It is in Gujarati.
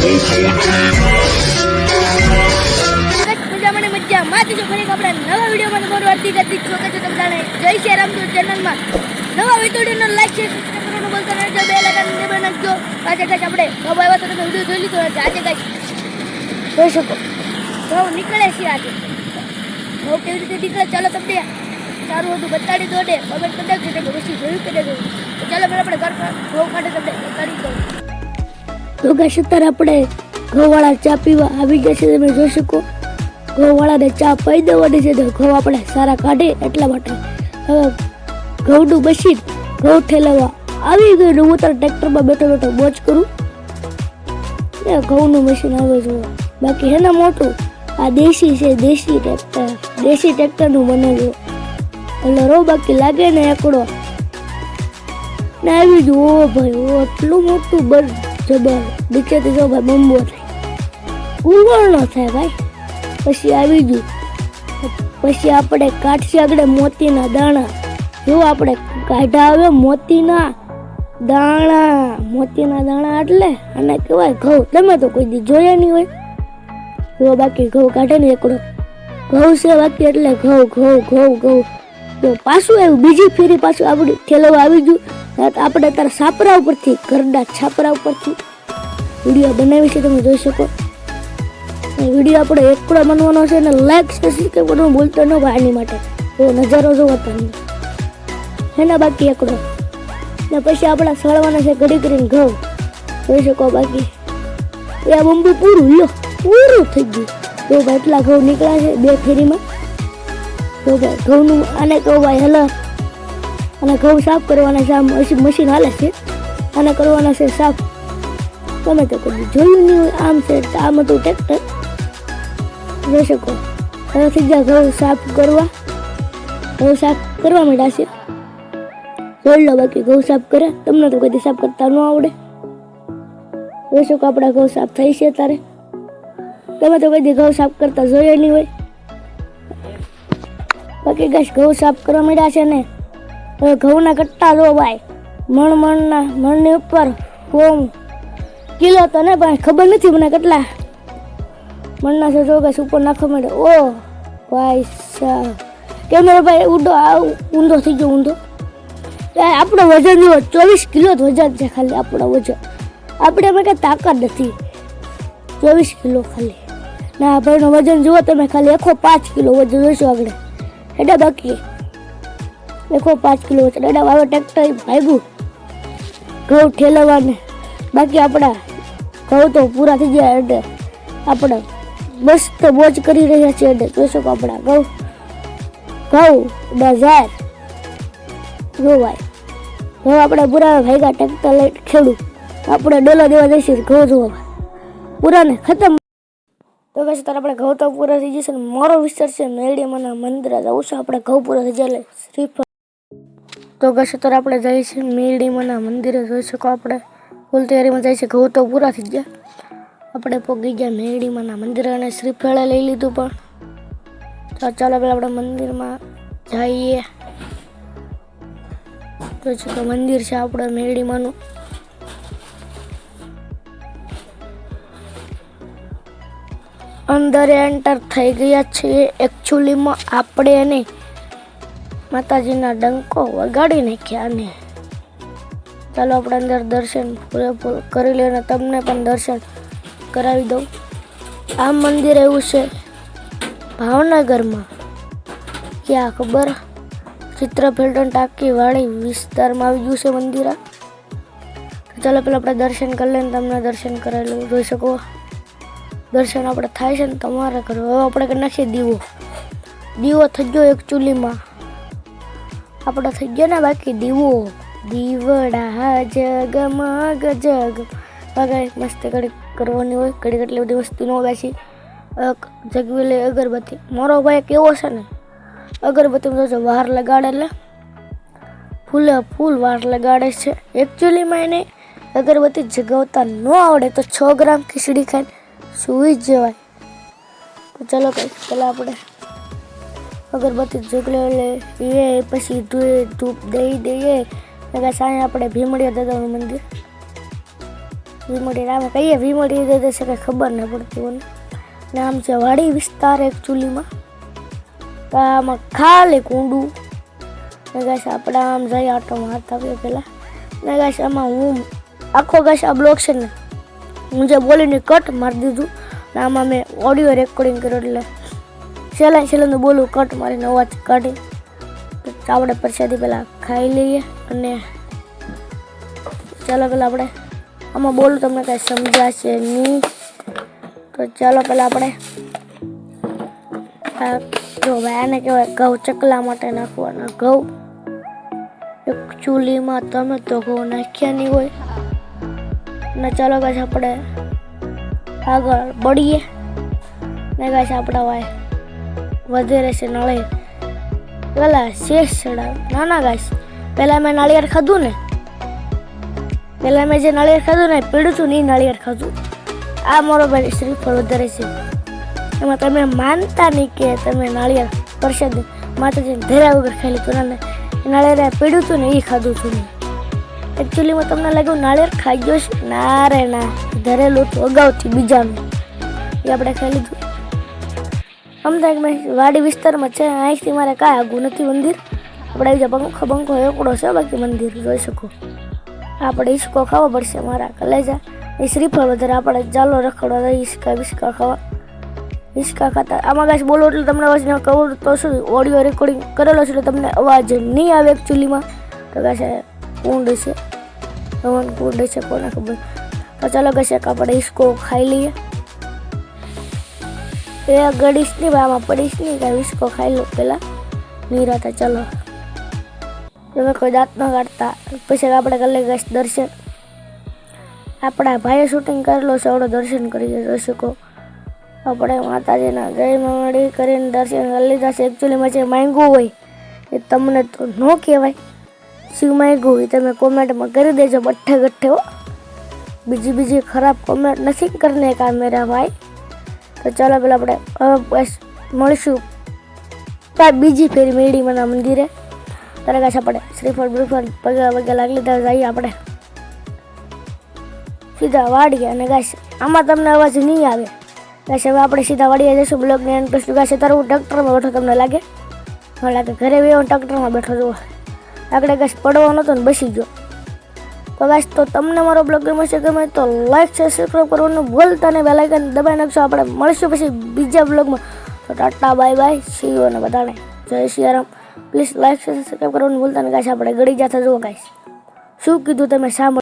નવા વિડીયોમાં તમારું હાર્દિક સ્વાગત છે. તમને જય શ્રી રામ ચેનલમાં નવા વિડીયોનો લાઈક શેર સબસ્ક્રાઇબ કરવાનું ભૂલતા નહીં. બેલ આઇકન દબાવી નાખજો. આજે ગાઈસ આપણે ઘઉં આવ્યા તો તમે વિડીયો જોઈ લીધો હશે. આજે ગાઈસ જોઈ શકો ઘઉં નીકળે છે. આજે ઘઉં કેવી રીતે નીકળે ચાલો તમને સારું હતું બતાડી દો ને કમેન્ટ કરી નાખજો કે પછી જોયું કે નહીં જોયું. તો ચાલો પહેલાં આપણે ઘઉં કાઢે તમને બતાડી દઉં. તો ગાઈસ અત્યારે આપણે ઘઉંવાળા ચા પીવા આવી ગયા છે. તમે જોઈ શકો ઘઉંવાળાને ચા પાઈ દેવાની છે. તો ઘઉં આપણે સારા કાઢે એટલા માટે હવે ઘઉંનું મશીન ઘઉં ઠેલવા આવી ગયું. હું તારે ટ્રેક્ટરમાં બેઠો બેઠો મોજ કરું. ઘઉંનું મશીન આવે છે બાકી હે ને મોટું આ દેશી છે. દેશી ટ્રેક્ટરનું બનેલું એટલે રો બાકી લાગે ને એકડો ને આવી જ. ઓ ભાઈ ઓ એટલું મોટું બર જબર નીચેથી જો ભાઈ બંબો થાય ઉગળ ન થાય ભાઈ. પછી આવી ગયું પછી આપણે કાઢશે આગળ મોતીના દાણા. જો આપણે કાઢા આવે મોતીના દાણા એટલે અને કહેવાય ઘઉં. તમે તો કોઈ દી જોયા નહીં હોય. જો બાકી ઘઉં કાઢે ને એકડો ઘઉં છે બાકી એટલે ઘઉં જો પાછું આવ્યું બીજી ફેરી પાછું આપણી ઠેલવા આવી ગયું. આપણે તારા છાપરા ઉપરથી ઘરના છાપરા ઉપરથી વિડીયો બનાવી છે. તમે જોઈ શકો વિડીયો આપણે એકડો બનવાનો છે ને લાઈક સબસ્ક્રાઇબ કરવાનું ભૂલતો ન ભાઈ. આની માટે તો નજારો જોવો તમે એના બાકી એકડો ને પછી આપણા સળવાના છે ઘડી કરીને ઘઉં જોઈ શકો. બાકી એ બંબુ પૂરું થઈ ગયું. તો ભાઈ એટલા ઘઉં નીકળ્યા છે બે ફેરીમાં. તો ભાઈ ઘઉંનું આને કહું ભાઈ હલો અને ઘઉં સાફ કરવાના છે. આમ મશીન હાલે છે આને કરવાના છે સાફ. તમે તો કોઈ જોયું નહીં હોય. આમ છે આમ હતું ટ્રેક્ટર જોઈ શકો. હવે થઈ ગયા ઘઉં સાફ કરવા માંડ્યા છે. જોઈ લો બાકી ઘઉં સાફ કરે. તમને તો કદી સાફ કરતા ન આવડે. જોઈ શકો આપણા ઘઉં સાફ થઈ છે તારે. તમે તો કદી ઘઉં સાફ કરતા જોયા નહીં હોય. બાકી ગાઈસ ઘઉં સાફ કરવા માંડ્યા છે ને હવે ઘઉંના કટ્ટા લો ભાઈ મણની ઉપર હોમ કિલો તો ને ભાઈ ખબર નથી મને કેટલા મણના છે. જો ગાઈસ ઉપર નાખવા માંડે. ઓ ભાઈ સાહેબ કેમેરો ભાઈ ઊંધો થઈ ગયો ઊંધો. આપણો વજન જુઓ 24 કિલો જ વજન છે ખાલી. આપણો વજન આપણે એમાં કંઈ તાકાત નથી. 24 કિલો ખાલી ના ભાઈનો વજન જુઓ તમે ખાલી 105 કિલો વજન જોઈશો આગળ એડા બાકી 105 કિલો વજન એડા. હવે ટ્રેક્ટર ભાગ્યું ઘઉં ઠેલવાને બાકી આપણા ઘઉં તો પૂરા થઈ ગયા. એટલે આપણે મસ્ત મોજ કરી રહ્યા છીએ. એટલે જોઈ શકો આપણા ઘઉં જાય જો ભાઈ હવે આપણે પૂરા ભાગ્યા ટ્રેક્ટર લઈ ખેડૂત આપણે ડોલો દેવા જઈશું ઘઉં જોવા પૂરાને ખતમ. તો કહે તારે આપણે ઘઉં તો પૂરા થઈ જશે. મારો વિસ્તાર છે મેરડીમાના મંદિર જવું છે. આપણે ઘઉં પૂરા થઈ જાય શ્રીફળ. તો કહે તારે આપણે જઈએ છીએ મેરડીમાના મંદિરે. જોઈ શકો આપણે ફૂલ તૈયારીમાં જાય છે. ઘઉં તો પૂરા થઈ ગયા. આપણે પહોંચી ગયા મેરડીમાના મંદિરે અને શ્રીફળે લઈ લીધું પણ. ચાલો પહેલાં આપણે મંદિરમાં જઈએ. જોઈ શકો મંદિર છે આપણે મેરડીમાનું. અંદર એન્ટર થઈ ગયા છે. એકચ્યુઅલીમાં આપણે એને માતાજીના ડંકો વગાડી નાખ્યા. અને ચાલો આપણે અંદર દર્શન પૂરેપૂરું કરી લઈએ અને તમને પણ દર્શન કરાવી દઉં. આ મંદિર એવું છે ભાવનગરમાં ક્યાં ખબર ચિત્રફેલ્ટન ટાંકીવાળી વિસ્તારમાં આવી ગયું છે મંદિર. ચાલો પહેલાં આપણે દર્શન કરી લઈએ તમને દર્શન કરાવી લઉં. જોઈ શકો દર્શન આપણે થાય છે ને તમારે કરવું. હવે આપણે કરી નાખીએ દીવો થઈ ગયો. એકચ્યુઅલીમાં આપણે થઈ ગયો ને બાકી દીવડા જગમગ વગાડી મસ્ત ઘડી કરવાની હોય. ઘડી કેટલી બધી વસ્તી ન બેસી જગવી લે અગરબત્તી. મારો ભાઈ કેવો છે ને અગરબત્તી જોજો વાર લગાડે એટલે ફૂલ વાર લગાડે છે. એકચ્યુઅલીમાં એને અગરબત્તી જગાવતા ન આવડે તો 6 ગ્રામ ખીચડી ખાઈને સુઈ જ જવાય. તો ચાલો કઈ પહેલાં આપણે અગરબત્તી જગલે એ પછી ધૂપ દઈ દઈએ. સાંજે આપણે ભીમડિયા દાદાનું મંદિર વીમળી આમાં કહીએ વીમળી દે છે કંઈ ખબર નહીં પડતી મને. ને આમ છે વાડી વિસ્તાર એકચ્યુઅલીમાં, તો આમાં ખાલી કુંડું ને ગાઈસ આપણે આમ જઈ આટો મારતા આવીએ પહેલાં. ને ગાઈસ આમાં હું આખો ગાઈસ આ બ્લોગ છે ને હું જે બોલીને કટ મારી દીધું ને આમાં મેં ઓડિયો રેકોર્ડિંગ કર્યો એટલે છેલ્લે બોલું કટ મારીને અવાજ કાઢી. તો આપણે પ્રસાદી પહેલાં ખાઈ લઈએ અને ચાલો પહેલાં આપણે આમાં બોલું તમને કાંઈ સમજાશે નહીં. તો ચાલો પહેલાં આપણે જો ભાઈ આને કહેવાય ઘઉં ચકલા માટે નાખવાના ઘઉં. એકચ્યુઅલીમાં તમે તો ઘઉં નાખ્યા નહીં હોય. ને ચાલો ગાઈસ આપણે આગળ બળીએ ને ગાઈસ આપણા ભાઈ વધારે છે નાળિયેર પેલા શેષ ચડાવે. ના ગાઈસ પહેલાં મેં નાળિયેર ખાધું ને, પહેલાં મેં જે નાળિયેર ખાધું ને પીડ્યું હતું ને એ નાળિયેર ખાધું. આ મારો ભાઈ શ્રીફળ વધારે છે. એમાં તમે માનતા નહીં કે તમે નાળિયેર પ્રસાદ માતાજીને ધર્યા વગર ખાઈ લીધું ના નાળિયેર પીડ્યું હતું ને એ ખાધું છું નહીં. એકચ્યુઅલીમાં તમને લાગ્યું નાળિયેર ખાઈ ગયો છે, ના રે ના, ધરેલું હતું અગાઉથી બીજાનું એ આપણે ખાઈ લીધું. સમજાય મેં વાડી વિસ્તારમાં છે, અહીંથી મારે કાંઈ આગું નથી મંદિર. આપણે બીજા પંખો એકડો છે બાકી મંદિર જોઈ શકો. આપણે હિસકો ખાવો પડશે મારા કલેજા. એ શ્રીફળ વધારે આપણે ચાલો રખડવા હિસકા ખાવા. હિસકા ખાતા આમાં ગાઈસ બોલો એટલે તમને અવાજ ન કહું તો શું ઓડિયો રેકોર્ડિંગ કરેલો છે એટલે તમને અવાજ નહીં આવે એકચ્યુઅલીમાં. તો ગાઈસ કુંડ છે, હવન કુંડ છે, કોને ખબર. તો ચાલો ગાઈસ આપણે હિસકો ખાઈ લઈએ. એ ગડીશ નહીં ભાઈ, આમાં પડીશ નહીં, કાંઈ હિસકો ખાઈ લો પહેલાં નિરાતે. ચાલો તમે કોઈ દાંત ન કાઢતા પછી આપણે કરી લઈએ ગાઈસ દર્શન. આપણા ભાઈએ શૂટિંગ કરેલો છે, આપણે દર્શન કરી જોઈ શકો. આપણે માતાજીના જય માડી કરીને દર્શન કરી લીધા છે. એકચ્યુઅલીમાં જે માંગ્યું હોય એ તમને તો ન કહેવાય. શું માંગ્યું હોય તમે કોમેન્ટમાં કરી દેજો બઠ્ઠે ગઠ્ઠે હો. બીજી ખરાબ કોમેન્ટ નથી કરને કા મેરા ભાઈ. તો ચાલો પેલા આપણે બસ મળીશું બીજી ફેરી મેળીમાંના મંદિરે. ત્યારે ગાઈસ આપણે શ્રીફળ બ્રીફળ પગે લાગી લીધા જઈએ આપણે સીધા વાડીએ. અને ગાઈસ આમાં તમને અવાજ નહીં આવે ગાઈસ. હવે આપણે સીધા વાડીએ જઈશું. બ્લોગને એન્ડ કરીશું ગાઈસ. અત્યારે હું ટ્રેક્ટરમાં બેઠો, તમને લાગે હા લાગે ઘરે બી હું ટ્રેક્ટરમાં બેઠો જોવો. આગળ ગાઈસ પડવાનો હતો ને બસી ગયો. તો ગાઈસ તો તમને મારો બ્લોગ ગમે તો લાઈક છે સબસ્ક્રાઈબ કરવાનું ભૂલતા નહીં, બેલ આઇકન દબાવી નાખશો. આપણે મળીશું પછી બીજા બ્લોગમાં. તો Tata bye bye, C you અને બધાને જય સિયારામ. પ્લીઝ લાઈક છે સબસ્ક્રાઈબ કરવાનું ભૂલતા નહીં ગાઈસ. આપણે ગળી જતા જુઓ ગાઈસ. શું કીધું તમે સાંભળો.